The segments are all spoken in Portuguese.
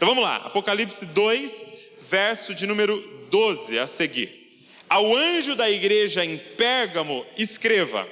Então vamos lá, Apocalipse 2, verso de número 12 a seguir. Ao anjo da igreja em Pérgamo, escreva: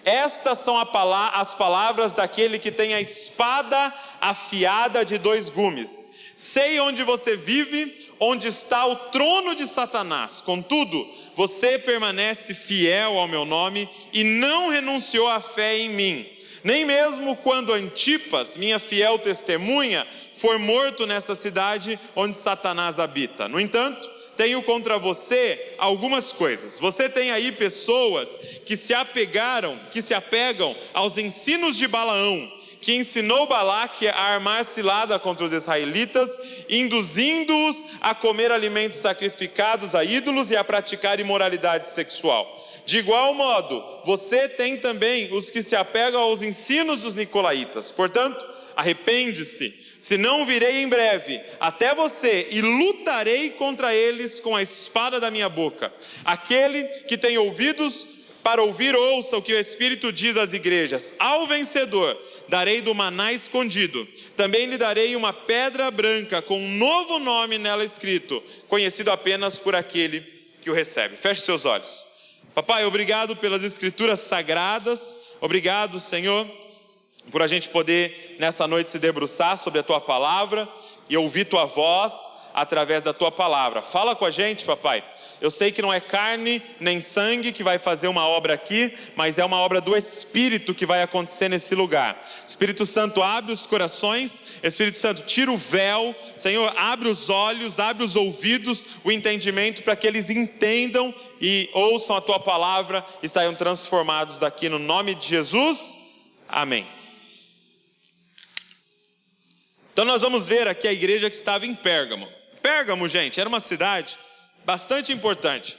estas são as palavras daquele que tem a espada afiada de 2 gumes. Sei onde você vive, onde está o trono de Satanás. Contudo, você permanece fiel ao meu nome e não renunciou à fé em mim. Nem mesmo quando Antipas, minha fiel testemunha, for morto nessa cidade onde Satanás habita. No entanto, tenho contra você algumas coisas. Você tem aí pessoas que se apegam aos ensinos de Balaão, que ensinou Balaque a armar cilada contra os israelitas, induzindo-os a comer alimentos sacrificados a ídolos e a praticar imoralidade sexual. De igual modo, você tem também os que se apegam aos ensinos dos nicolaítas. Portanto, arrepende-se, senão virei em breve até você e lutarei contra eles com a espada da minha boca. Aquele que tem ouvidos para ouvir, ouça o que o Espírito diz às igrejas. Ao vencedor darei do maná escondido. Também lhe darei uma pedra branca com um novo nome nela escrito, conhecido apenas por aquele que o recebe. Feche seus olhos. Papai, obrigado pelas escrituras sagradas. Obrigado, Senhor, por a gente poder nessa noite se debruçar sobre a Tua palavra e ouvir Tua voz através da Tua palavra. Fala com a gente, papai. Eu sei que não é carne nem sangue que vai fazer uma obra aqui, mas é uma obra do Espírito que vai acontecer nesse lugar. Espírito Santo, abre os corações. Espírito Santo, tira o véu. Senhor, abre os olhos, abre os ouvidos, o entendimento, para que eles entendam e ouçam a Tua palavra e saiam transformados daqui no nome de Jesus. Amém. Então nós vamos ver aqui a igreja que estava em Pérgamo. Pérgamo, gente, era uma cidade bastante importante.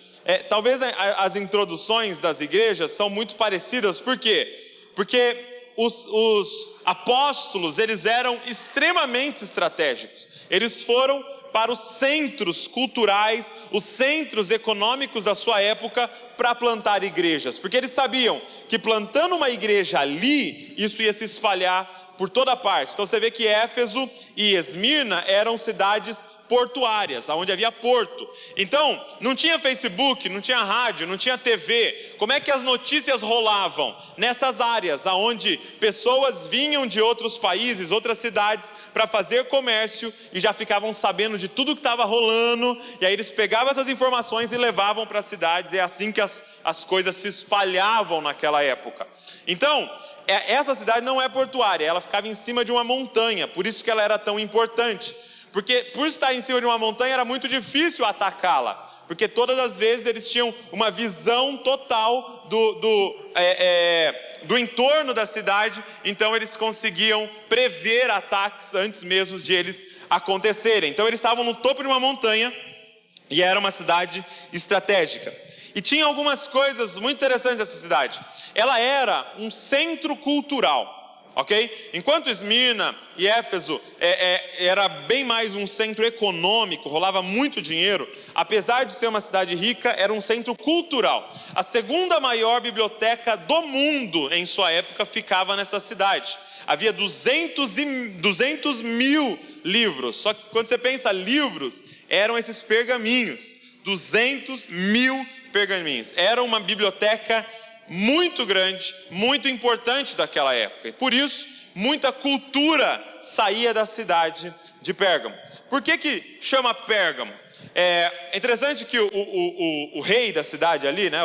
Talvez as introduções das igrejas são muito parecidas. Por quê? Porque os apóstolos, eles eram extremamente estratégicos. Eles foram para os centros culturais, os centros econômicos da sua época, para plantar igrejas. Porque eles sabiam que plantando uma igreja ali, isso ia se espalhar por toda parte. Então você vê que Éfeso e Esmirna eram cidades portuárias, onde havia porto. Então, não tinha Facebook, não tinha rádio, não tinha TV. Como é que as notícias rolavam? Nessas áreas, onde pessoas vinham de outros países, outras cidades, para fazer comércio e já ficavam sabendo de tudo que estava rolando, e aí eles pegavam essas informações e levavam para as cidades. É assim que as coisas se espalhavam naquela época. Então, essa cidade não é portuária, ela ficava em cima de uma montanha, por isso que ela era tão importante. Porque por estar em cima de uma montanha era muito difícil atacá-la, porque todas as vezes eles tinham uma visão total do entorno da cidade, então eles conseguiam prever ataques antes mesmo de eles acontecerem. Então eles estavam no topo de uma montanha e era uma cidade estratégica. E tinha algumas coisas muito interessantes nessa cidade. Ela era um centro cultural. Ok? Enquanto Esmirna e Éfeso era bem mais um centro econômico, rolava muito dinheiro, apesar de ser uma cidade rica, era um centro cultural. A segunda maior biblioteca do mundo em sua época ficava nessa cidade. Havia 200 mil livros. Só que quando você pensa livros, eram esses pergaminhos. 200 mil pergaminhos. Era uma biblioteca muito grande, muito importante daquela época. E por isso, muita cultura saía da cidade de Pérgamo. Por que chama Pérgamo? É interessante que o rei da cidade ali, né,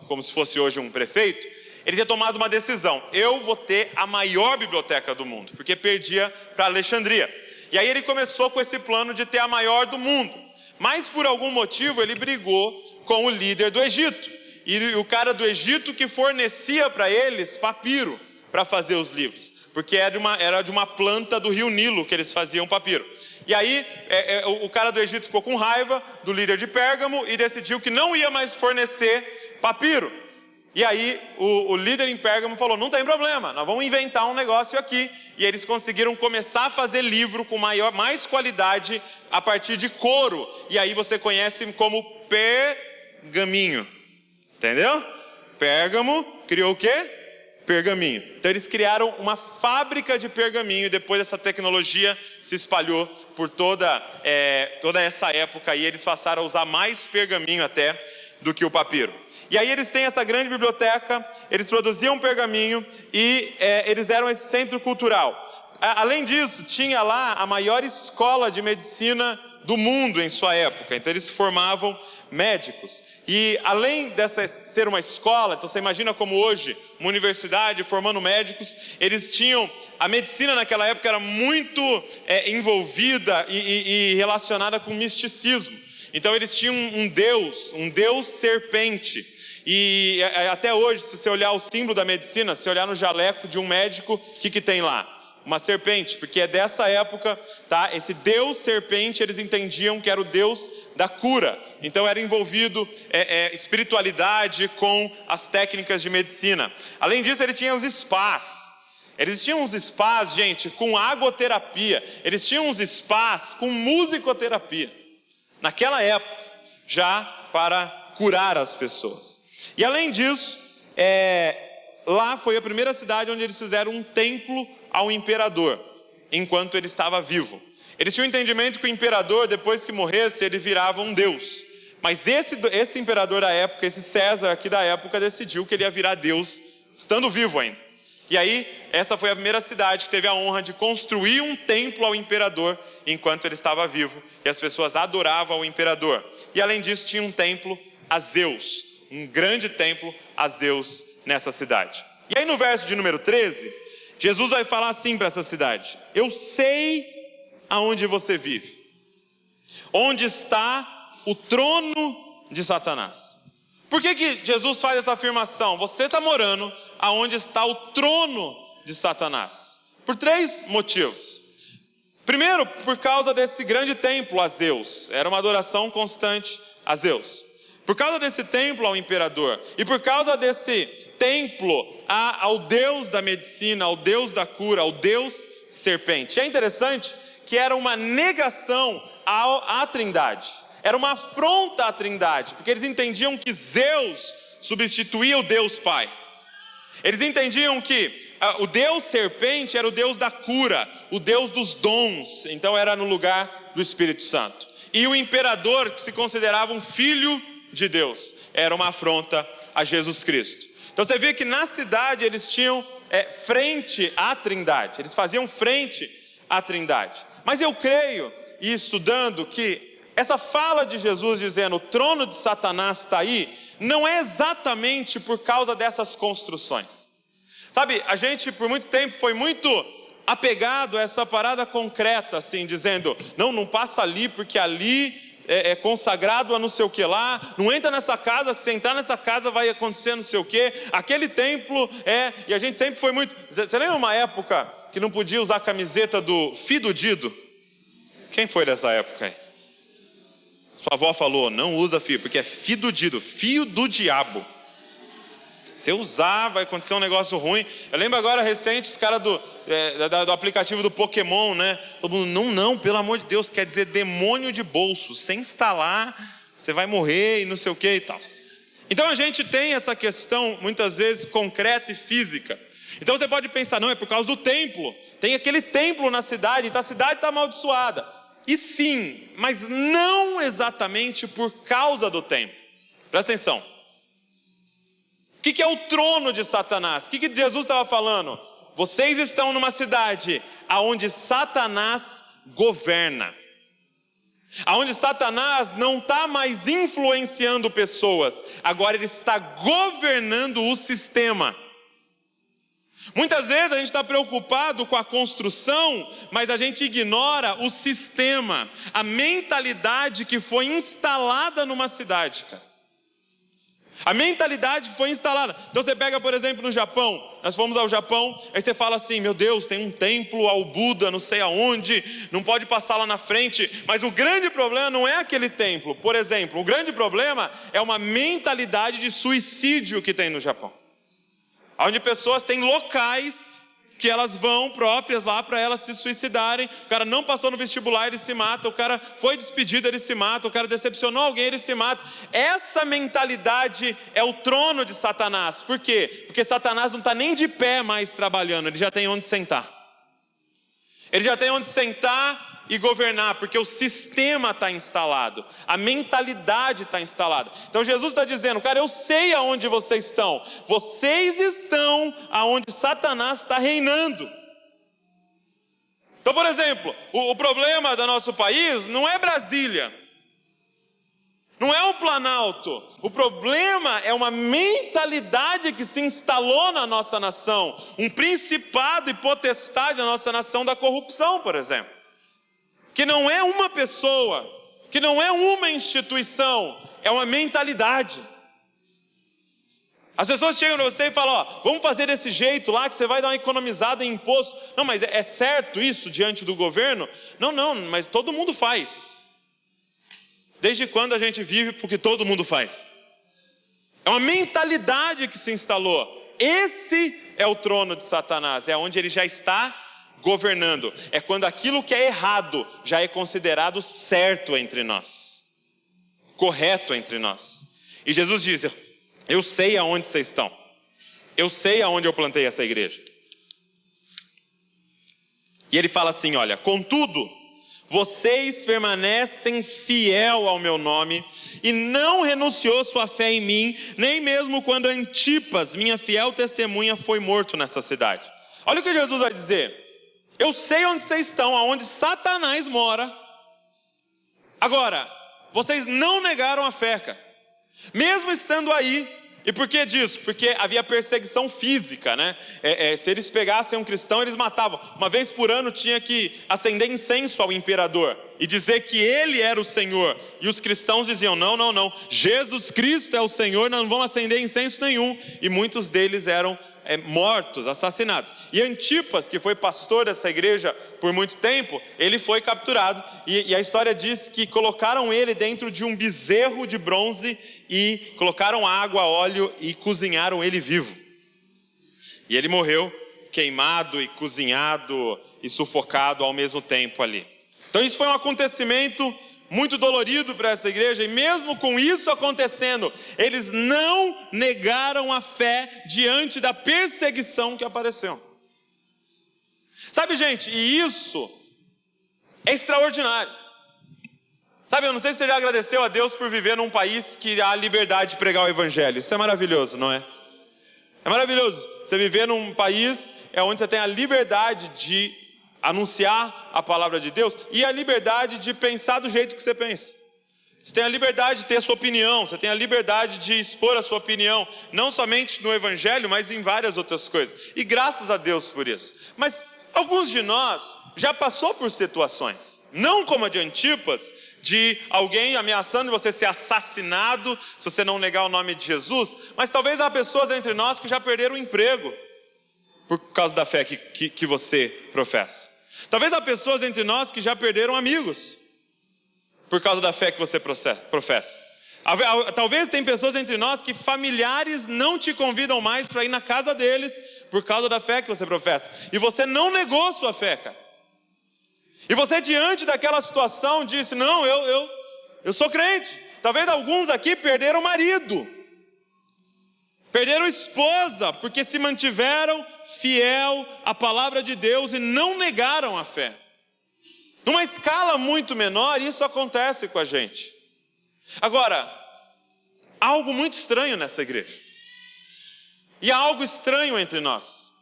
como se fosse hoje um prefeito, ele tinha tomado uma decisão. Eu vou ter a maior biblioteca do mundo, porque perdia para Alexandria. E aí ele começou com esse plano de ter a maior do mundo. Mas por algum motivo ele brigou com o líder do Egito. E o cara do Egito que fornecia para eles papiro para fazer os livros, porque era de uma planta do rio Nilo que eles faziam papiro. E aí o cara do Egito ficou com raiva do líder de Pérgamo e decidiu que não ia mais fornecer papiro. E aí o líder em Pérgamo falou: não tem problema, nós vamos inventar um negócio aqui. E eles conseguiram começar a fazer livro com mais qualidade a partir de couro. E aí você conhece como pergaminho. Entendeu? Pérgamo criou o quê? pergaminho. Então eles criaram uma fábrica de pergaminho e depois essa tecnologia se espalhou por toda essa época e eles passaram a usar mais pergaminho até do que o papiro. E aí eles têm essa grande biblioteca, eles produziam pergaminho e eles eram esse centro cultural. Além disso, tinha lá a maior escola de medicina do mundo em sua época, então eles formavam médicos. E além dessa ser uma escola, então você imagina como hoje, uma universidade formando médicos, eles tinham, a medicina naquela época era muito envolvida e relacionada com misticismo. Então eles tinham um deus serpente. E até hoje, se você olhar o símbolo da medicina, se olhar no jaleco de um médico, o que tem lá? Uma serpente, porque é dessa época, tá? Esse deus serpente, eles entendiam que era o deus da cura. Então era envolvido espiritualidade com as técnicas de medicina. Além disso, ele tinha os spas. Eles tinham uns spas, gente, com agoterapia. Eles tinham uns spas com musicoterapia. Naquela época, já para curar as pessoas. E além disso, lá foi a primeira cidade onde eles fizeram um templo ao imperador, enquanto ele estava vivo. Eles tinham o entendimento que o imperador, depois que morresse, ele virava um deus. Mas esse imperador da época, esse César aqui da época, decidiu que ele ia virar deus, estando vivo ainda. E aí, essa foi a primeira cidade que teve a honra de construir um templo ao imperador, enquanto ele estava vivo. E as pessoas adoravam o imperador. E além disso, tinha um templo a Zeus, um grande templo a Zeus nessa cidade. E aí no verso de número 13, Jesus vai falar assim para essa cidade: eu sei aonde você vive, onde está o trono de Satanás. Por que Jesus faz essa afirmação? Você está morando aonde está o trono de Satanás. Por 3 motivos. Primeiro, por causa desse grande templo a Zeus. Era uma adoração constante a Zeus. Por causa desse templo ao imperador. E por causa desse templo ao Deus da medicina, ao Deus da cura, ao Deus serpente. É interessante que era uma negação à Trindade. Era uma afronta à Trindade, porque eles entendiam que Zeus substituía o Deus Pai. Eles entendiam que o Deus serpente era o Deus da cura, o Deus dos dons, então era no lugar do Espírito Santo. E o imperador, que se considerava um filho de Deus, era uma afronta a Jesus Cristo. Então você vê que na cidade eles tinham frente à Trindade, eles faziam frente à Trindade. Mas eu creio, e estudando, que essa fala de Jesus dizendo o trono de Satanás está aí, não é exatamente por causa dessas construções. Sabe, a gente por muito tempo foi muito apegado a essa parada concreta, assim, dizendo, não passa ali porque ali é consagrado a não sei o que lá, não entra nessa casa, que se entrar nessa casa vai acontecer não sei o que, aquele templo e a gente sempre foi muito... Você lembra uma época que não podia usar a camiseta do Fido Dido? Quem foi dessa época aí? Sua avó falou, não usa fio, porque é Fido Dido, fio do diabo. Se usar, vai acontecer um negócio ruim. Eu lembro agora recente, os caras do aplicativo do Pokémon, né? Todo mundo, não, pelo amor de Deus, quer dizer demônio de bolso. Sem instalar, você vai morrer e não sei o que e tal. Então a gente tem essa questão, muitas vezes, concreta e física. Então você pode pensar, não, é por causa do templo. Tem aquele templo na cidade, então a cidade está amaldiçoada. E sim, mas não exatamente por causa do templo. Presta atenção. O que é o trono de Satanás? O que Jesus estava falando? Vocês estão numa cidade onde Satanás governa. Onde Satanás não está mais influenciando pessoas. Agora ele está governando o sistema. Muitas vezes a gente está preocupado com a construção, mas a gente ignora o sistema, a mentalidade que foi instalada numa cidade, cara. A mentalidade que foi instalada. Então você pega, por exemplo, no Japão. Nós fomos ao Japão, aí você fala assim, meu Deus, tem um templo ao Buda, não sei aonde, não pode passar lá na frente. Mas o grande problema não é aquele templo. Por exemplo, o grande problema é uma mentalidade de suicídio que tem no Japão. Onde pessoas têm locais que elas vão próprias lá para elas se suicidarem. O cara não passou no vestibular, ele se mata. O cara foi despedido, ele se mata. O cara decepcionou alguém, ele se mata. Essa mentalidade é o trono de Satanás. Por quê? Porque Satanás não está nem de pé mais trabalhando, ele já tem onde sentar. Ele já tem onde sentar e governar, porque o sistema está instalado, a mentalidade está instalada. Então Jesus está dizendo, cara, eu sei aonde vocês estão aonde Satanás está reinando. Então, por exemplo, o problema do nosso país não é Brasília, não é o Planalto. O problema é uma mentalidade que se instalou na nossa nação, um principado e potestade na nossa nação da corrupção, por exemplo. Que não é uma pessoa, que não é uma instituição, é uma mentalidade. As pessoas chegam para você e falam, ó, vamos fazer desse jeito lá que você vai dar uma economizada em imposto. Não, mas é certo isso diante do governo? Não, mas todo mundo faz. Desde quando a gente vive porque todo mundo faz? É uma mentalidade que se instalou. Esse é o trono de Satanás, é onde ele já está governando. É quando aquilo que é errado já é considerado certo entre nós, correto entre nós. E Jesus diz, eu sei aonde vocês estão, eu sei aonde eu plantei essa igreja. E ele fala assim, olha, contudo, vocês permanecem fiel ao meu nome e não renunciou sua fé em mim, nem mesmo quando Antipas, minha fiel testemunha, foi morto nessa cidade. Olha o que Jesus vai dizer. Eu sei onde vocês estão, aonde Satanás mora. Agora, vocês não negaram a fé, cara. Mesmo estando aí. E por que disso? Porque havia perseguição física, né? Se eles pegassem um cristão, eles matavam. Uma vez por ano tinha que acender incenso ao imperador e dizer que ele era o Senhor. E os cristãos diziam, não, Jesus Cristo é o Senhor, nós não vamos acender incenso nenhum. E muitos deles eram mortos, assassinados. E Antipas, que foi pastor dessa igreja por muito tempo, ele foi capturado. E a história diz que colocaram ele dentro de um bezerro de bronze e colocaram água, óleo e cozinharam ele vivo. E ele morreu queimado e cozinhado e sufocado ao mesmo tempo ali. Então isso foi um acontecimento muito dolorido para essa igreja, e mesmo com isso acontecendo, eles não negaram a fé diante da perseguição que apareceu. Sabe, gente, e isso é extraordinário. Sabe, eu não sei se você já agradeceu a Deus por viver num país que há liberdade de pregar o evangelho. Isso é maravilhoso, não é? É maravilhoso você viver num país onde você tem a liberdade de anunciar a palavra de Deus e a liberdade de pensar do jeito que você pensa. Você tem a liberdade de ter a sua opinião, você tem a liberdade de expor a sua opinião, não somente no evangelho, mas em várias outras coisas. E graças a Deus por isso. Mas alguns de nós já passou por situações, não como a de Antipas, de alguém ameaçando você ser assassinado se você não negar o nome de Jesus, mas talvez há pessoas entre nós que já perderam o emprego por causa da fé que você professa. Talvez há pessoas entre nós que já perderam amigos por causa da fé que você professa. Talvez tem pessoas entre nós que familiares não te convidam mais para ir na casa deles por causa da fé que você professa. E você não negou sua fé, cara. E você, diante daquela situação, disse, não, eu sou crente. Talvez alguns aqui perderam marido, perderam esposa, porque se mantiveram fiel à palavra de Deus e não negaram a fé. Numa escala muito menor, isso acontece com a gente. Agora, há algo muito estranho nessa igreja. E há algo estranho entre nós.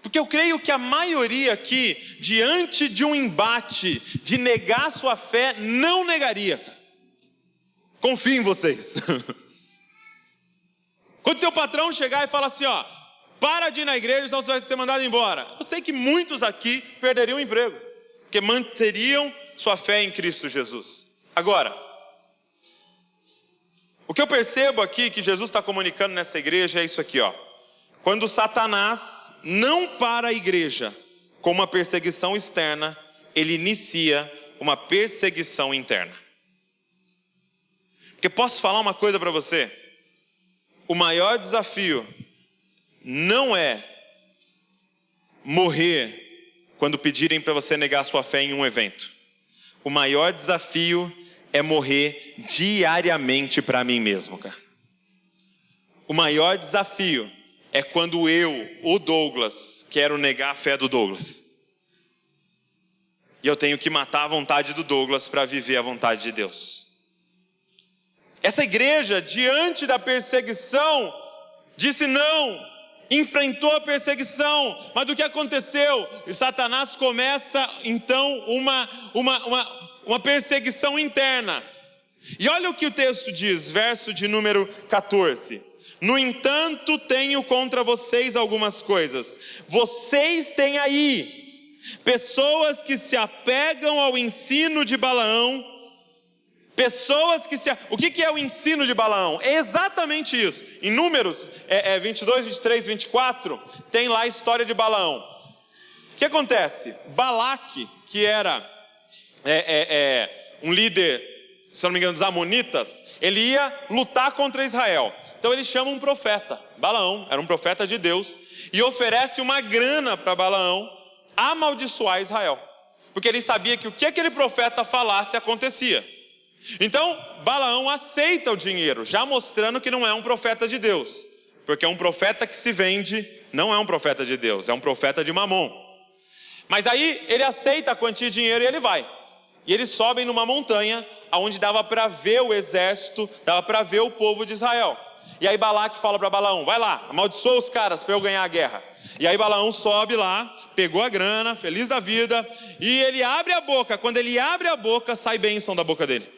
Porque eu creio que a maioria aqui, diante de um embate de negar sua fé, não negaria. Confio em vocês. Quando seu patrão chegar e falar assim, ó, para de ir na igreja, senão você vai ser mandado embora. Eu sei que muitos aqui perderiam o emprego, porque manteriam sua fé em Cristo Jesus. Agora, o que eu percebo aqui que Jesus está comunicando nessa igreja é isso aqui, ó. Quando Satanás não para a igreja com uma perseguição externa, ele inicia uma perseguição interna. Porque posso falar uma coisa para você? O maior desafio não é morrer quando pedirem para você negar sua fé em um evento. O maior desafio é morrer diariamente para mim mesmo, cara. O maior desafio é quando eu, o Douglas, quero negar a fé do Douglas. E eu tenho que matar a vontade do Douglas para viver a vontade de Deus. Essa igreja, diante da perseguição, disse não, enfrentou a perseguição, mas do que aconteceu? E Satanás começa então uma perseguição interna. E olha o que o texto diz, verso de número 14. No entanto, tenho contra vocês algumas coisas. Vocês têm aí pessoas que se apegam ao ensino de Balaão. Pessoas que O que é o ensino de Balaão? É exatamente isso. Em Números 22, 23, 24, tem lá a história de Balaão. O que acontece? Balaque, que era um líder, se eu não me engano, dos amonitas, ele ia lutar contra Israel. Então ele chama um profeta, Balaão, era um profeta de Deus, e oferece uma grana para Balaão amaldiçoar Israel. Porque ele sabia que o que aquele profeta falasse acontecia. Então Balaão aceita o dinheiro, já mostrando que não é um profeta de Deus. Porque um profeta que se vende não é um profeta de Deus, é um profeta de Mamon. Mas aí ele aceita a quantia de dinheiro e ele vai. E eles sobem numa montanha, onde dava para ver o exército, dava para ver o povo de Israel. E aí Balaque fala para Balaão, vai lá, amaldiçoa os caras para eu ganhar a guerra. E aí Balaão sobe lá, pegou a grana, feliz da vida, e ele abre a boca. Quando ele abre a boca, sai bênção da boca dele.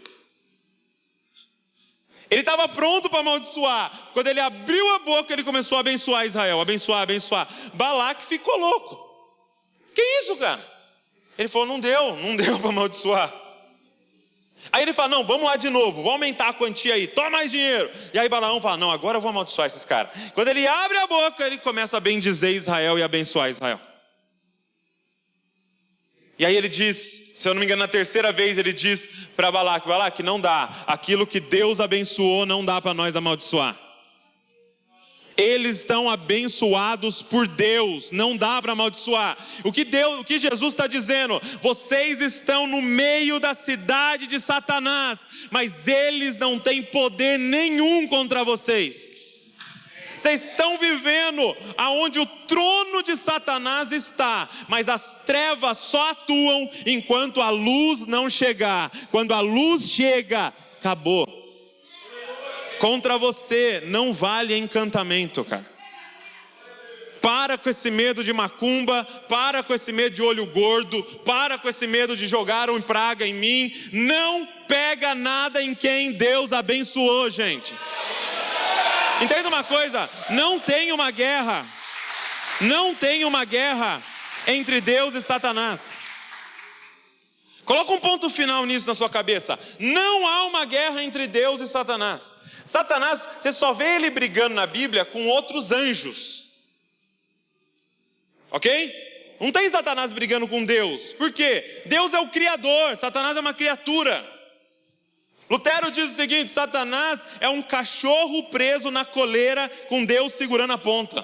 Ele estava pronto para amaldiçoar. Quando ele abriu a boca, ele começou a abençoar Israel, abençoar. Balaque ficou louco. Que isso, cara? Ele falou, não deu para amaldiçoar. Aí ele fala, não, vamos lá de novo, vou aumentar a quantia aí, toma mais dinheiro. E aí Balaão fala, não, agora eu vou amaldiçoar esses caras. Quando ele abre a boca, ele começa a bendizer Israel e abençoar Israel. E aí ele diz, se eu não me engano, na terceira vez ele diz para Balaque, não dá, aquilo que Deus abençoou não dá para nós amaldiçoar. Eles estão abençoados por Deus, não dá para amaldiçoar. O que Jesus está dizendo? Vocês estão no meio da cidade de Satanás, mas eles não têm poder nenhum contra vocês. Vocês estão vivendo aonde o trono de Satanás está, mas as trevas só atuam enquanto a luz não chegar. Quando a luz chega, acabou. Contra você não vale encantamento, cara. Para com esse medo de macumba, para com esse medo de olho gordo, para com esse medo de jogar uma praga em mim. Não pega nada em quem Deus abençoou, gente. Entenda uma coisa, não tem uma guerra entre Deus e Satanás. Coloca um ponto final nisso na sua cabeça. Não há uma guerra entre Deus e Satanás. Satanás, você só vê ele brigando na Bíblia com outros anjos. Ok? Não tem Satanás brigando com Deus. Por quê? Deus é o Criador, Satanás é uma criatura. Lutero diz o seguinte, Satanás é um cachorro preso na coleira com Deus segurando a ponta.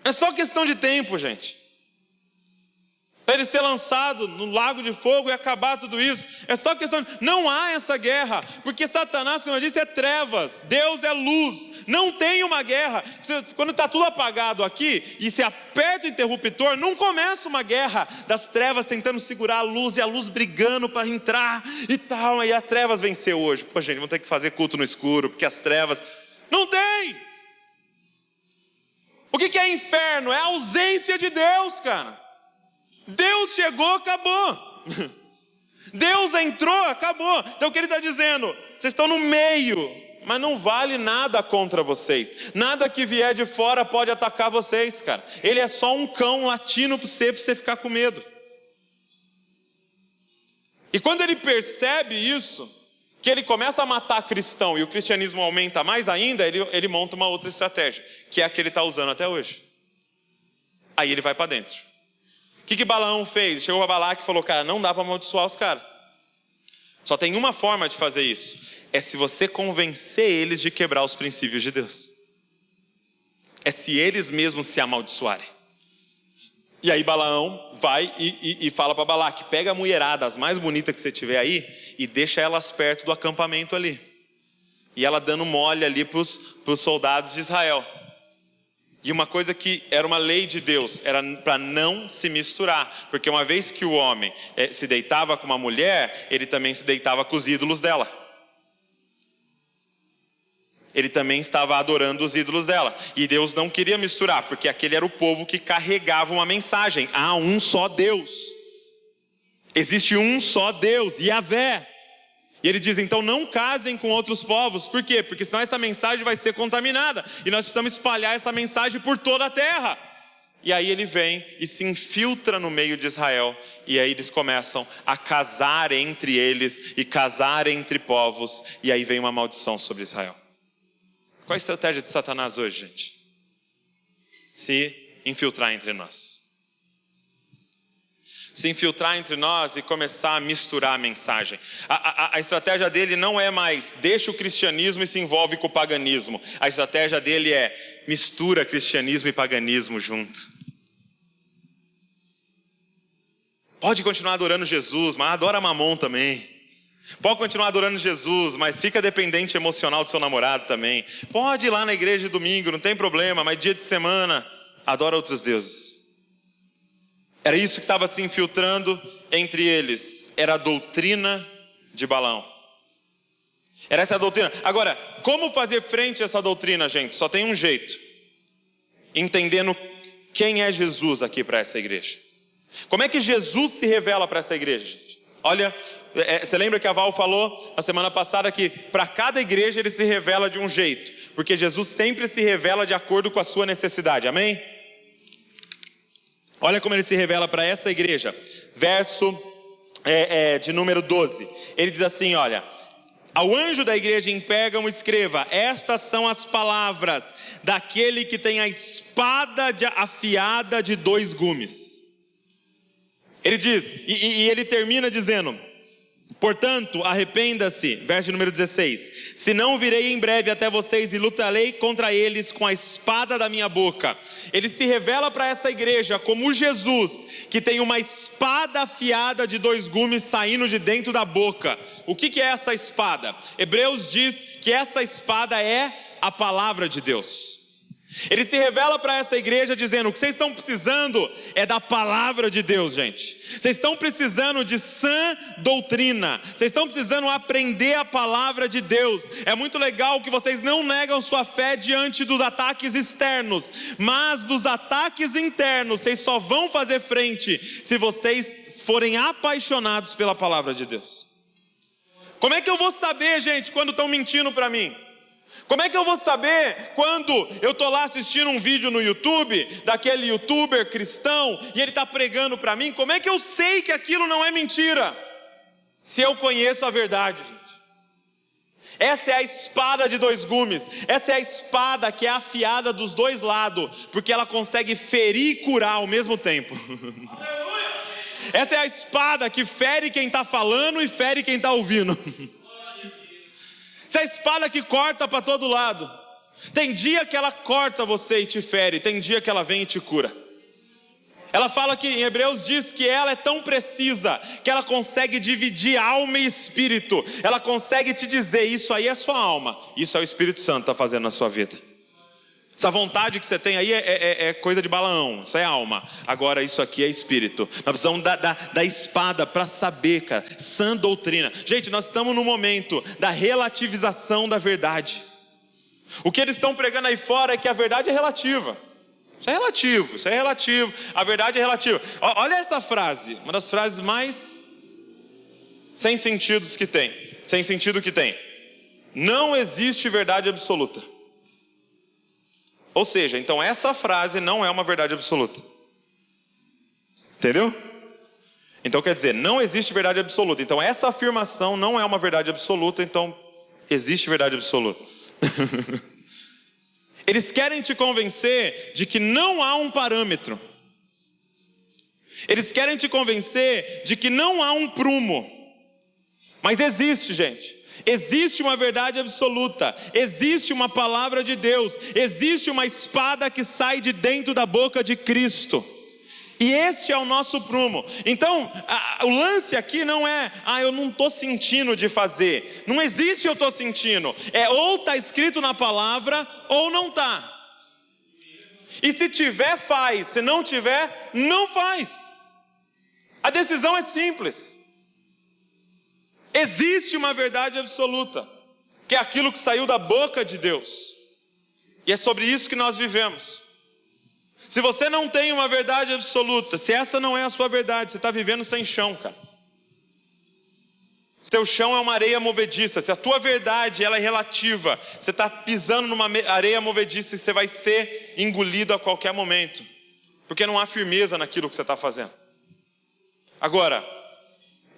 É só questão de tempo, gente. Para ele ser lançado no lago de fogo e acabar tudo isso. É só questão de... Não há essa guerra. Porque Satanás, como eu disse, é trevas. Deus é luz. Não tem uma guerra. Quando está tudo apagado aqui e se aperta o interruptor, não começa uma guerra das trevas tentando segurar a luz e a luz brigando para entrar e tal. E as trevas venceu hoje. Pô, gente, vamos ter que fazer culto no escuro porque as trevas... Não tem! O que é inferno? É a ausência de Deus, cara. Deus chegou, acabou. Deus entrou, acabou. Então o que ele está dizendo? Vocês estão no meio, mas não vale nada contra vocês. Nada que vier de fora pode atacar vocês, cara. Ele é só um cão latindo para você ficar com medo. E quando ele percebe isso, que ele começa a matar cristão e o cristianismo aumenta mais ainda, ele monta uma outra estratégia, que é a que ele está usando até hoje. Aí ele vai para dentro. O que Balaão fez? Chegou para Balaque e falou, cara, não dá para amaldiçoar os caras. Só tem uma forma de fazer isso. É se você convencer eles de quebrar os princípios de Deus. é se eles mesmos se amaldiçoarem. E aí Balaão vai e fala para Balaque: pega a mulherada, as mais bonitas que você tiver aí, e deixa elas perto do acampamento ali. E ela dando mole ali para os soldados de Israel. E uma coisa que era uma lei de Deus, era para não se misturar. Porque uma vez que o homem se deitava com uma mulher, ele também se deitava com os ídolos dela. Ele também estava adorando os ídolos dela. E Deus não queria misturar, porque aquele era o povo que carregava uma mensagem: há um só Deus. Existe um só Deus, Yahvé. E ele diz: então não casem com outros povos. Por quê? Porque senão essa mensagem vai ser contaminada. E nós precisamos espalhar essa mensagem por toda a terra. E aí ele vem e se infiltra no meio de Israel. E aí eles começam a casar entre eles e casar entre povos. E aí vem uma maldição sobre Israel. Qual a estratégia de Satanás hoje, gente? Se infiltrar entre nós. Se infiltrar entre nós e começar a misturar a mensagem. A estratégia dele não é mais deixa o cristianismo e se envolve com o paganismo. A estratégia dele é mistura cristianismo e paganismo junto. Pode continuar adorando Jesus, mas adora Mamon também. Pode continuar adorando Jesus, mas fica dependente emocional do seu namorado também. Pode ir lá na igreja de domingo, não tem problema, mas dia de semana adora outros deuses. Era isso que estava se infiltrando entre eles. Era a doutrina de Balaão. Era essa a doutrina. Agora, como fazer frente a essa doutrina, gente? Só tem um jeito. Entendendo quem é Jesus aqui para essa igreja. Como é que Jesus se revela para essa igreja, gente? Olha, você lembra que a Val falou na semana passada que para cada igreja ele se revela de um jeito. Porque Jesus sempre se revela de acordo com a sua necessidade, amém? Olha como ele se revela para essa igreja. Verso de número 12. Ele diz assim, olha: ao anjo da igreja em Pérgamo escreva: estas são as palavras daquele que tem a espada afiada de 2 gumes. Ele diz, e ele termina dizendo: portanto, arrependa-se, verso número 16, senão virei em breve até vocês e lutarei contra eles com a espada da minha boca. Ele se revela para essa igreja como Jesus, que tem uma espada afiada de 2 gumes saindo de dentro da boca. O que é essa espada? Hebreus diz que essa espada é a palavra de Deus. Ele se revela para essa igreja dizendo: o que vocês estão precisando é da palavra de Deus, gente. Vocês estão precisando de sã doutrina. Vocês estão precisando aprender a palavra de Deus. É muito legal que vocês não negam sua fé diante dos ataques externos, mas dos ataques internos vocês só vão fazer frente se vocês forem apaixonados pela palavra de Deus. Como é que eu vou saber, gente, quando estão mentindo para mim? Como é que eu vou saber quando eu estou lá assistindo um vídeo no YouTube, daquele youtuber cristão, e ele está pregando para mim? Como é que eu sei que aquilo não é mentira? Se eu conheço a verdade, gente. Essa é a espada de 2 gumes. Essa é a espada que é afiada dos 2 lados, porque ela consegue ferir e curar ao mesmo tempo. Essa é a espada que fere quem está falando e fere quem está ouvindo. Essa é a espada que corta para todo lado. Tem dia que ela corta você e te fere, tem dia que ela vem e te cura. Ela fala que em Hebreus diz que ela é tão precisa que ela consegue dividir alma e espírito. Ela consegue te dizer: isso aí é sua alma, isso é o Espírito Santo está fazendo na sua vida. Essa vontade que você tem aí é coisa de Balaão, isso é alma. Agora isso aqui é espírito. Nós precisamos da espada para saber, cara, sã doutrina. Gente, nós estamos no momento da relativização da verdade. O que eles estão pregando aí fora é que a verdade é relativa. Isso é relativo, isso é relativo. A verdade é relativa. Olha essa frase, uma das frases mais sem sentido que tem. Não existe verdade absoluta. Ou seja, então essa frase não é uma verdade absoluta. Entendeu? Então quer dizer, não existe verdade absoluta. Então essa afirmação não é uma verdade absoluta, então existe verdade absoluta. Eles querem te convencer de que não há um parâmetro. Eles querem te convencer de que não há um prumo. Mas existe, gente. Existe uma verdade absoluta, existe uma palavra de Deus, existe uma espada que sai de dentro da boca de Cristo. E este é o nosso prumo. Então, o lance aqui não é, eu não estou sentindo de fazer. Não existe eu estou sentindo. É ou está escrito na palavra, ou não está. E se tiver, faz. Se não tiver, não faz. A decisão é simples. Existe uma verdade absoluta, que é aquilo que saiu da boca de Deus. E é sobre isso que nós vivemos. Se você não tem uma verdade absoluta, se essa não é a sua verdade, você está vivendo sem chão, cara. Seu chão é uma areia movediça. Se a tua verdade ela é relativa, você está pisando numa areia movediça e você vai ser engolido a qualquer momento, porque não há firmeza naquilo que você está fazendo. Agora,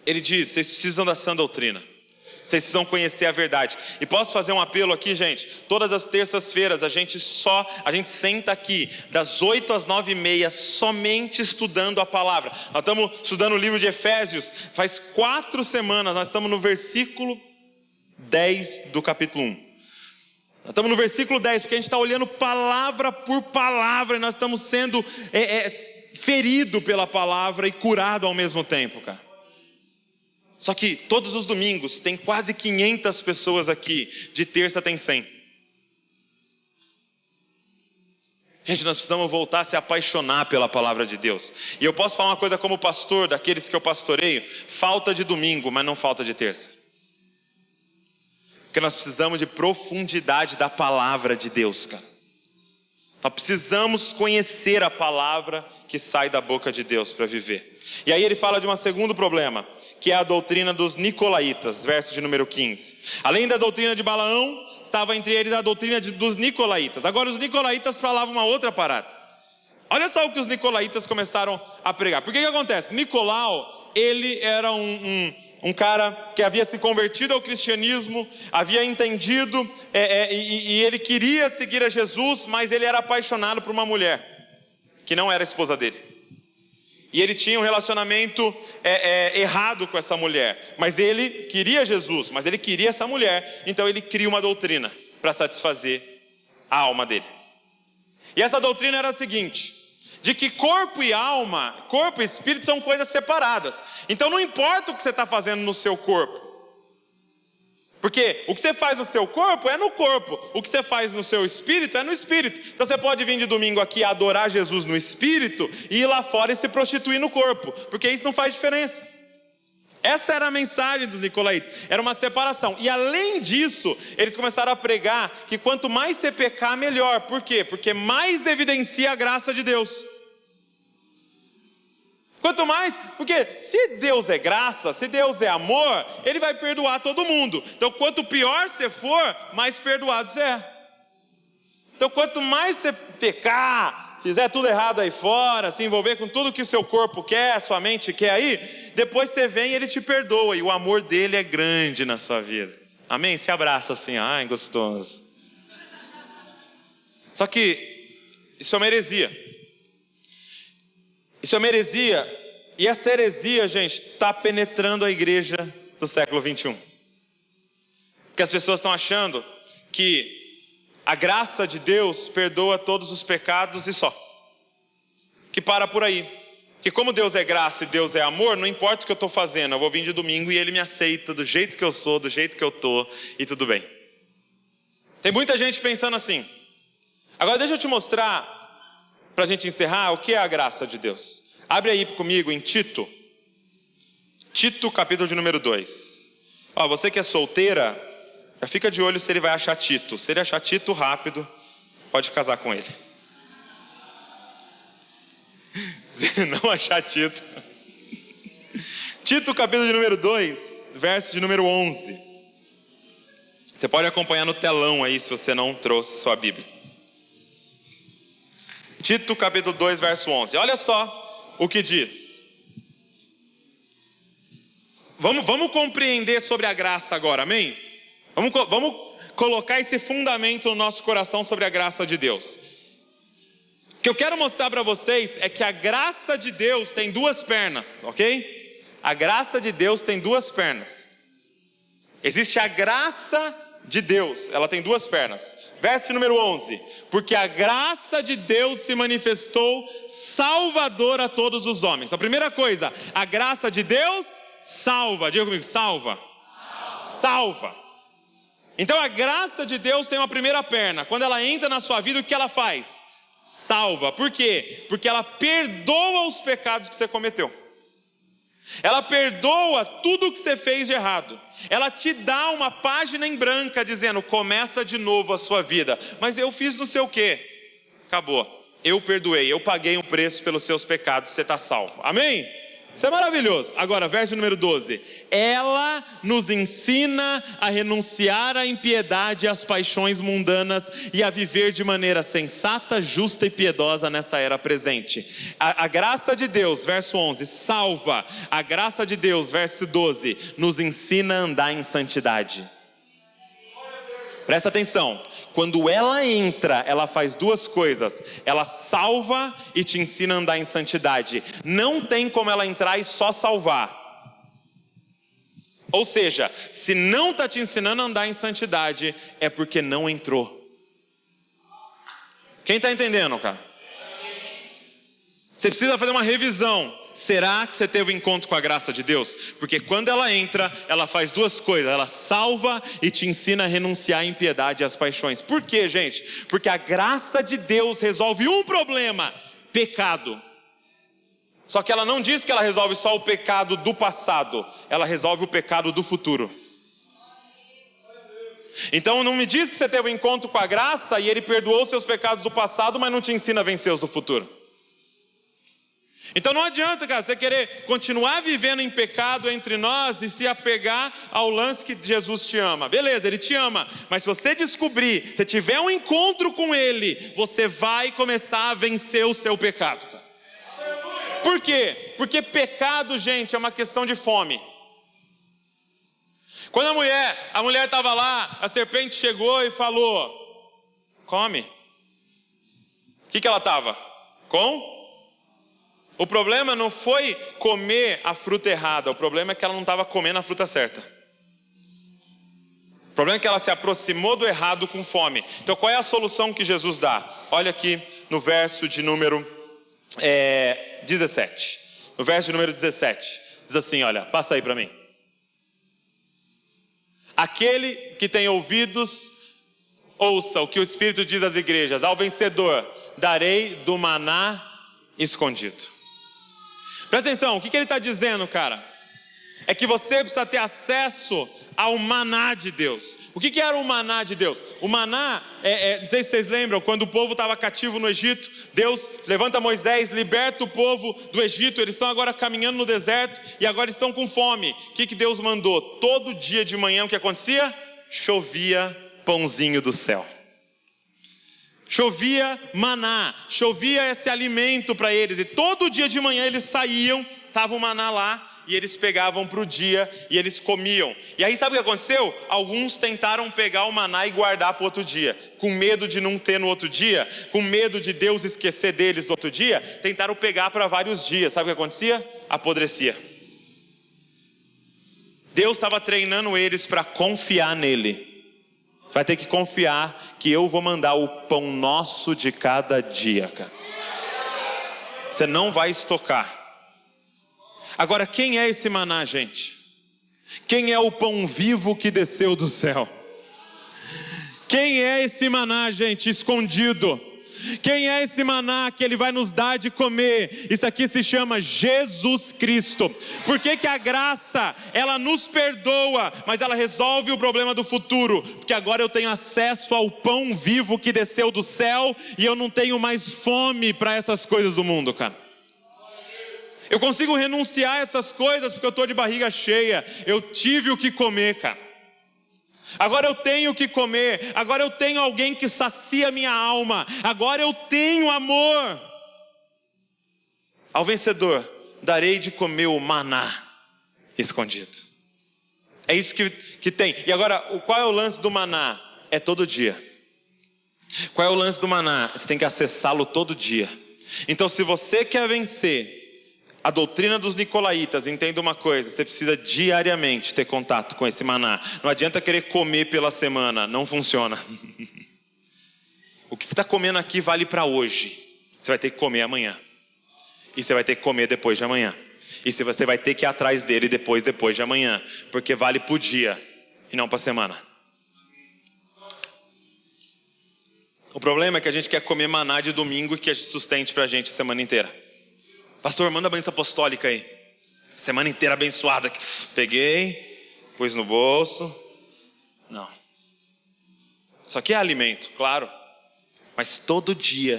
ele diz, vocês precisam da sã doutrina. Vocês precisam conhecer a verdade. E posso fazer um apelo aqui, gente? Todas as terças-feiras a gente senta aqui das 8 às 9h30 somente estudando a palavra. Nós estamos estudando o livro de Efésios. Faz 4 semanas, nós estamos no versículo 10 do capítulo 1. Nós estamos no versículo 10, porque a gente está olhando palavra por palavra. E nós estamos sendo ferido pela palavra e curado ao mesmo tempo, cara. Só que todos os domingos tem quase 500 pessoas aqui, de terça tem 100. Gente, nós precisamos voltar a se apaixonar pela palavra de Deus. E eu posso falar uma coisa como pastor, daqueles que eu pastoreio, falta de domingo, mas não falta de terça. Porque nós precisamos de profundidade da palavra de Deus, cara. Nós precisamos conhecer a palavra que sai da boca de Deus para viver. E aí ele fala de um segundo problema, que é a doutrina dos nicolaítas, verso de número 15. Além da doutrina de Balaão, estava entre eles a doutrina dos nicolaítas. Agora os nicolaítas falavam uma outra parada. Olha só o que os nicolaítas começaram a pregar. Por que acontece? Nicolau, ele era um cara que havia se convertido ao cristianismo, havia entendido, e ele queria seguir a Jesus, mas ele era apaixonado por uma mulher, que não era a esposa dele. E ele tinha um relacionamento errado com essa mulher. Mas ele queria Jesus, mas ele queria essa mulher. Então ele cria uma doutrina para satisfazer a alma dele. E essa doutrina era a seguinte: de que corpo e alma, corpo e espírito são coisas separadas. Então não importa o que você está fazendo no seu corpo. Porque o que você faz no seu corpo é no corpo, o que você faz no seu espírito é no espírito. Então você pode vir de domingo aqui adorar Jesus no espírito e ir lá fora e se prostituir no corpo, porque isso não faz diferença. Essa era a mensagem dos nicolaítas, era uma separação. E além disso, eles começaram a pregar que quanto mais você pecar, melhor. Por quê? Porque mais evidencia a graça de Deus. Quanto mais, porque se Deus é graça, se Deus é amor, Ele vai perdoar todo mundo. Então quanto pior você for, mais perdoado você é. Então quanto mais você pecar, fizer tudo errado aí fora, se envolver com tudo que o seu corpo quer, sua mente quer aí, depois você vem e Ele te perdoa, e o amor dele é grande na sua vida. Amém? Se abraça assim, ai gostoso. Só que isso é uma heresia. Isso é uma heresia, e essa heresia, gente, está penetrando a igreja do século 21. Porque as pessoas estão achando que a graça de Deus perdoa todos os pecados e só. Que para por aí. Que como Deus é graça e Deus é amor, não importa o que eu estou fazendo, eu vou vir de domingo e Ele me aceita do jeito que eu sou, do jeito que eu estou, e tudo bem. Tem muita gente pensando assim. Agora deixa eu te mostrar, para a gente encerrar, o que é a graça de Deus. Abre aí comigo em Tito. Tito, capítulo de número 2. Você que é solteira, já fica de olho se ele vai achar Tito. Se ele achar Tito rápido, pode casar com ele. Se não achar Tito. Tito, capítulo de número 2, verso de número 11. Você pode acompanhar no telão aí, se você não trouxe sua Bíblia. Tito capítulo 2, verso 11. Olha só o que diz. Vamos compreender sobre a graça agora, amém? Vamos colocar esse fundamento no nosso coração sobre a graça de Deus. O que eu quero mostrar para vocês é que a graça de Deus tem duas pernas, ok? A graça de Deus tem duas pernas. Existe a graça de Deus, ela tem duas pernas. Verso número 11: porque a graça de Deus se manifestou salvadora a todos os homens. A primeira coisa, a graça de Deus salva. Diga comigo, salva. Salva. Então a graça de Deus tem uma primeira perna. Quando ela entra na sua vida, o que ela faz? Salva. Por quê? Porque ela perdoa os pecados que você cometeu. Ela perdoa tudo que você fez de errado. Ela te dá uma página em branca dizendo: começa de novo a sua vida. Mas eu fiz não sei o quê. Acabou. Eu perdoei, eu paguei um preço pelos seus pecados, você está salvo. Amém? Isso é maravilhoso. Agora, verso número 12: ela nos ensina a renunciar à impiedade e às paixões mundanas e a viver de maneira sensata, justa e piedosa nesta era presente. A graça de Deus, verso 11, salva. A graça de Deus, verso 12, nos ensina a andar em santidade. Presta atenção, quando ela entra, ela faz duas coisas: ela salva e te ensina a andar em santidade. Não tem como ela entrar e só salvar. Ou seja, se não está te ensinando a andar em santidade, é porque não entrou. Quem está entendendo, cara? Você precisa fazer uma revisão. Será que você teve um encontro com a graça de Deus? Porque quando ela entra, ela faz duas coisas: ela salva e te ensina a renunciar à impiedade e às paixões. Por quê, gente? Porque a graça de Deus resolve um problema: pecado. Só que ela não diz que ela resolve só o pecado do passado, ela resolve o pecado do futuro. Então não me diz que você teve um encontro com a graça e Ele perdoou seus pecados do passado, mas não te ensina a vencer os do futuro. Então não adianta, cara, você querer continuar vivendo em pecado entre nós e se apegar ao lance que Jesus te ama. Beleza, Ele te ama, mas se você descobrir, se tiver um encontro com Ele, você vai começar a vencer o seu pecado, cara. Por quê? Porque pecado, gente, é uma questão de fome. Quando a mulher estava lá, a serpente chegou e falou: come. O que ela estava? Com? O problema não foi comer a fruta errada, o problema é que ela não estava comendo a fruta certa. O problema é que ela se aproximou do errado com fome. Então qual é a solução que Jesus dá? Olha aqui no verso de número 17. No verso de número 17, diz assim, olha, passa aí para mim. Aquele que tem ouvidos, ouça o que o Espírito diz às igrejas: ao vencedor darei do maná escondido. Presta atenção, o que ele está dizendo, cara? É que você precisa ter acesso ao maná de Deus. O que era o maná de Deus? O maná, não sei se vocês lembram, quando o povo estava cativo no Egito, Deus levanta Moisés, liberta o povo do Egito. Eles estão agora caminhando no deserto e agora estão com fome. O que Deus mandou? Todo dia de manhã o que acontecia? Chovia pãozinho do céu. Chovia maná, chovia esse alimento para eles. E todo dia de manhã eles saíam, estava o maná lá, e eles pegavam para o dia e eles comiam. E aí sabe o que aconteceu? Alguns tentaram pegar o maná e guardar para o outro dia. Com medo de não ter no outro dia, com medo de Deus esquecer deles no outro dia, tentaram pegar para vários dias. Sabe o que acontecia? Apodrecia. Deus estava treinando eles para confiar nele. Vai ter que confiar que eu vou mandar o pão nosso de cada dia, cara. Você não vai estocar. Agora, quem é esse maná, gente? Quem é o pão vivo que desceu do céu? Quem é esse maná, gente, escondido? Quem é esse maná que Ele vai nos dar de comer? Isso aqui se chama Jesus Cristo. Por que a graça, ela nos perdoa, mas ela resolve o problema do futuro? Porque agora eu tenho acesso ao pão vivo que desceu do céu e eu não tenho mais fome para essas coisas do mundo, cara. Eu consigo renunciar a essas coisas porque eu estou de barriga cheia. Eu tive o que comer, cara. Agora eu tenho o que comer. Agora eu tenho alguém que sacia minha alma. Agora eu tenho amor. Ao vencedor darei de comer o maná escondido. É isso que tem. E agora, qual é o lance do maná? É todo dia. Qual é o lance do maná? Você tem que acessá-lo todo dia. Então se você quer vencer a doutrina dos nicolaítas, entenda uma coisa: você precisa diariamente ter contato com esse maná. Não adianta querer comer pela semana, não funciona. O que você está comendo aqui vale para hoje. Você vai ter que comer amanhã. E você vai ter que comer depois de amanhã. E você vai ter que ir atrás dele depois de amanhã. Porque vale para o dia e não para a semana. O problema é que a gente quer comer maná de domingo e que sustente para a gente a semana inteira. Pastor, manda a bênção apostólica aí. Semana inteira abençoada. Peguei, pus no bolso. Não. Isso aqui é alimento, claro. Mas todo dia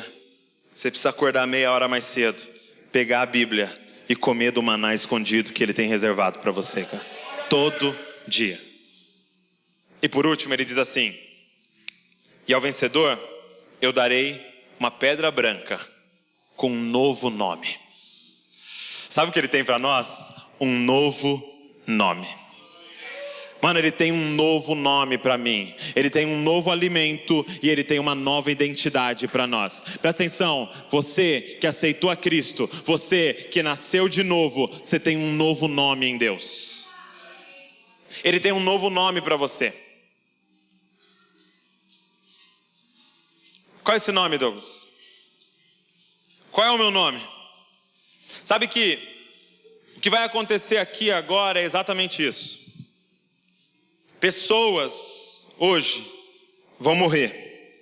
você precisa acordar meia hora mais cedo, pegar a Bíblia e comer do maná escondido que Ele tem reservado para você, cara. Todo dia. E por último ele diz assim: e ao vencedor eu darei uma pedra branca com um novo nome. Sabe o que Ele tem para nós? Um novo nome. Mano, Ele tem um novo nome para mim. Ele tem um novo alimento e Ele tem uma nova identidade para nós. Presta atenção, você que aceitou a Cristo, você que nasceu de novo, você tem um novo nome em Deus. Ele tem um novo nome para você. Qual é esse nome, Douglas? Qual é o meu nome? Sabe que o que vai acontecer aqui agora é exatamente isso. Pessoas hoje vão morrer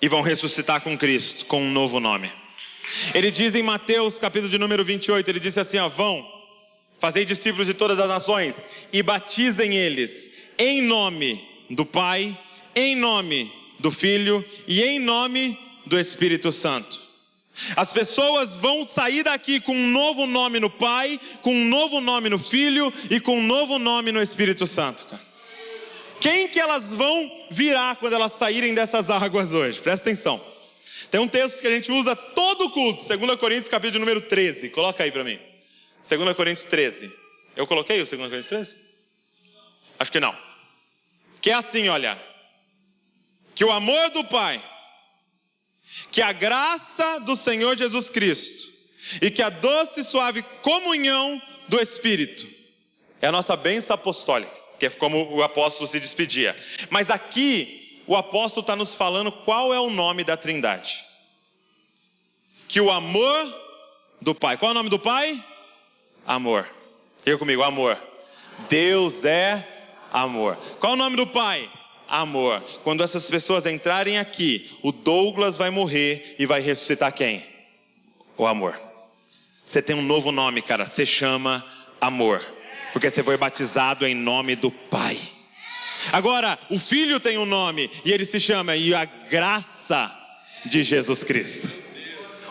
e vão ressuscitar com Cristo, com um novo nome. Ele diz em Mateus capítulo de número 28, ele disse assim: vão, fazei discípulos de todas as nações e batizem eles em nome do Pai, em nome do Filho e em nome do Espírito Santo. As pessoas vão sair daqui com um novo nome no Pai, com um novo nome no Filho e com um novo nome no Espírito Santo, cara. Quem que elas vão virar quando elas saírem dessas águas hoje? Presta atenção. Tem um texto que a gente usa todo o culto, 2 Coríntios capítulo de número 13. Coloca aí para mim. 2 Coríntios 13. Eu coloquei o 2 Coríntios 13? Acho que não. Que é assim, olha: que o amor do Pai, que a graça do Senhor Jesus Cristo e que a doce e suave comunhão do Espírito é a nossa bênção apostólica, que é como o apóstolo se despedia. Mas aqui o apóstolo está nos falando qual é o nome da Trindade. Que o amor do Pai. Qual é o nome do Pai? Amor. Diga comigo, amor. Deus é amor. Qual é o nome do Pai? Amor. Quando essas pessoas entrarem aqui, o Douglas vai morrer e vai ressuscitar quem? O amor. Você tem um novo nome, cara. Você chama amor, porque você foi batizado em nome do Pai. Agora, o Filho tem um nome e ele se chama e a graça de Jesus Cristo.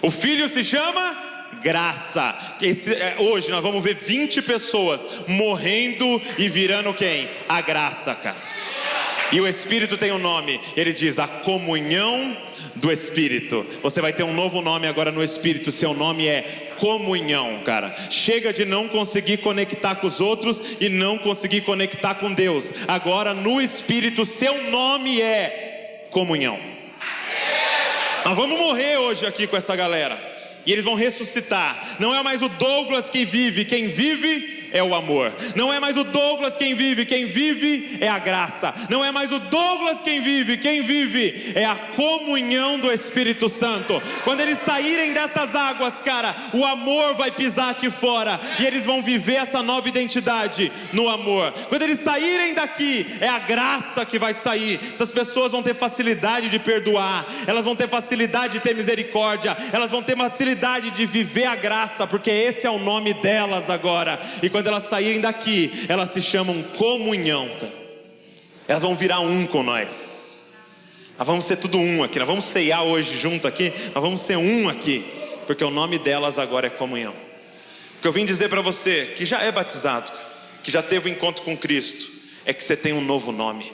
O Filho se chama graça. Hoje nós vamos ver 20 pessoas morrendo e virando quem? A graça, cara. E o Espírito tem um nome, ele diz a comunhão do Espírito. Você vai ter um novo nome agora no Espírito, seu nome é comunhão, cara. Chega de não conseguir conectar com os outros e não conseguir conectar com Deus. Agora no Espírito, seu nome é comunhão. Nós vamos morrer hoje aqui com essa galera e eles vão ressuscitar. Não é mais o Douglas quem vive é o amor. Não é mais o Douglas quem vive é a graça. Não é mais o Douglas quem vive é a comunhão do Espírito Santo. Quando eles saírem dessas águas, cara, o amor vai pisar aqui fora e eles vão viver essa nova identidade no amor. Quando eles saírem daqui, é a graça que vai sair. Essas pessoas vão ter facilidade de perdoar, elas vão ter facilidade de ter misericórdia, elas vão ter facilidade de viver a graça, porque esse é o nome delas agora. E quando elas saírem daqui, elas se chamam comunhão, cara. Elas vão virar um com nós. Nós vamos ser tudo um aqui. Nós vamos ceiar hoje junto aqui. Nós vamos ser um aqui, porque o nome delas agora é comunhão. O que eu vim dizer para você, que já é batizado, que já teve um encontro com Cristo, é que você tem um novo nome.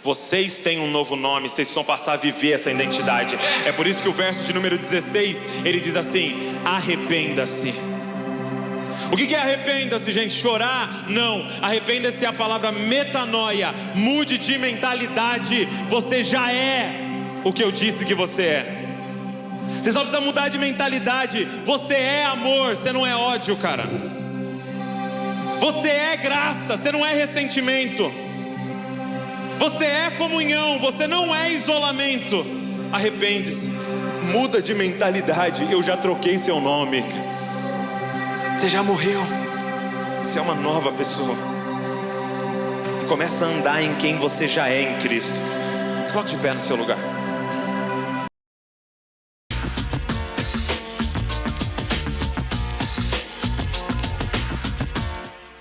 Vocês têm um novo nome, vocês precisam passar a viver essa identidade. É por isso que o verso de número 16, ele diz assim: arrependa-se. O que é arrependa-se, gente? Chorar? Não. Arrependa-se é a palavra metanoia. Mude de mentalidade. Você já é o que eu disse que você é. Você só precisa mudar de mentalidade. Você é amor, você não é ódio, cara. Você é graça, você não é ressentimento. Você é comunhão, você não é isolamento. Arrepende-se, muda de mentalidade. Eu já troquei seu nome. Você já morreu. Você é uma nova pessoa. E começa a andar em quem você já é em Cristo. Se coloque de pé no seu lugar.